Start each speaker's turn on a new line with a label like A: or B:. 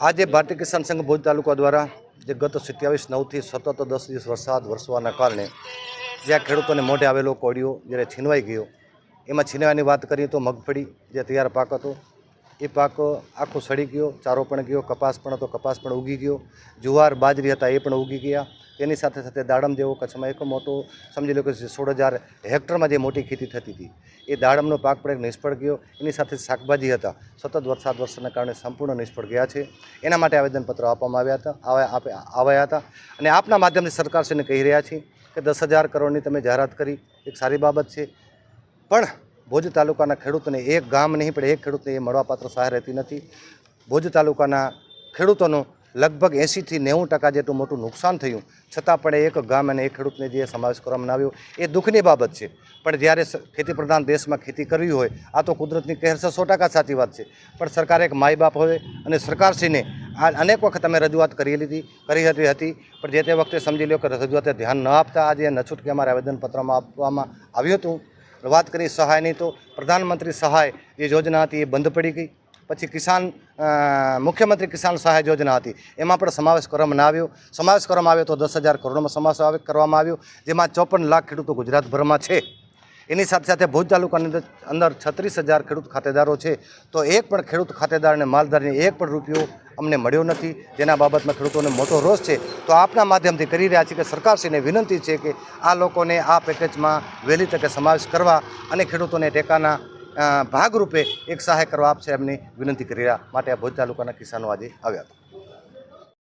A: આજે ભારતીય કિસાન સંઘ ભુજ તાલુકા દ્વારા જે ગત 27/9થી સતત 10 દિવસ વરસાદ વરસવાના કારણે જ્યાં ખેડૂતોને મોઢે આવેલો કોળિયો જ્યારે છીનવાઈ ગયો, એમાં છીનવાની વાત કરીએ તો મગફળી જે તૈયાર પાક હતો એ પાક આખો સડી ગયો, ચારો પણ ગયો, કપાસ પણ હતો, કપાસ પણ ઉગી ગયો, જુવાર બાજરી હતા એ પણ ઉગી ગયા. તેની સાથે સાથે દાડમ જેવો કચ્છમાં એક મોટો સમજી લો કે 16,000 હેક્ટરમાં જે મોટી ખેતી થતી હતી એ દાડમનો પાક પણ એક નિષ્ફળ ગયો. એની સાથે શાકભાજી હતા સતત વરસાદ વરસાદના કારણે સંપૂર્ણ નિષ્ફળ ગયા છે. એના માટે આવેદનપત્રો આપવામાં આવ્યા હતા અને આપના માધ્યમથી સરકારશ્રીને કહી રહ્યા છીએ કે 10,000 કરોડની તમે જાહેરાત કરી, એક સારી બાબત છે, પણ ભુજ તાલુકાના ખેડૂતોને એક ગામ નહીં પણ એક ખેડૂતને એ મળવાપાત્ર સહાય રહેતી નથી. ભુજ તાલુકાના ખેડૂતોનું લગભગ 80થી 90% જેટલું મોટું નુકસાન થયું, છતાં પણ એક ગામ અને એક ખેડૂતને જે સમાવેશ કરવામાં આવ્યો એ દુઃખની બાબત છે. પણ જ્યારે ખેતી પ્રધાન દેશમાં ખેતી કરવી હોય, આ તો કુદરતની કહેર છે, 100% સાચી વાત છે, પણ સરકારે એક માય બાપ હોય અને સરકારશ્રીને આ અનેક વખત અમે રજૂઆત કરી હતી, પણ જે તે વખતે સમજી લો કે રજૂઆતે ધ્યાન ન આપતા આજે નછૂટકે અમારે આવેદનપત્રમાં આપવામાં આવ્યું હતું. વાત કરી સહાયની તો પ્રધાનમંત્રી સહાય જે યોજના હતી એ બંધ પડી ગઈ. પછી મુખ્યમંત્રી કિસાન સહાય યોજના હતી, એમાં પણ સમાવેશ કરવામાં આવ્યો તો 10,000 કરોડમાં સમાવેશ કરવામાં આવ્યો, જેમાં 54 લાખ ખેડૂતો ગુજરાતભરમાં છે. એની સાથે સાથે ભુજ તાલુકાની અંદર 36,000 ખેડૂત ખાતેદારો છે, તો એક પણ ખેડૂત ખાતેદાર અને માલધારીને એક પણ રૂપિયો અમને મળ્યો નથી, જેના બાબતમાં ખેડૂતોને મોટો રોષ છે. તો આપના માધ્યમથી કરી રહ્યા છીએ કે સરકારશ્રીને વિનંતી છે કે આ લોકોને આ પેકેજમાં વહેલી તકે સમાવેશ કરવા અને ખેડૂતોને ટેકાના ભાગરૂપે એક સહાય કરવા આપશે એમની વિનંતી કરી રહ્યા માટે ભુજ તાલુકાના કિસાનો આજે આવ્યા હતા.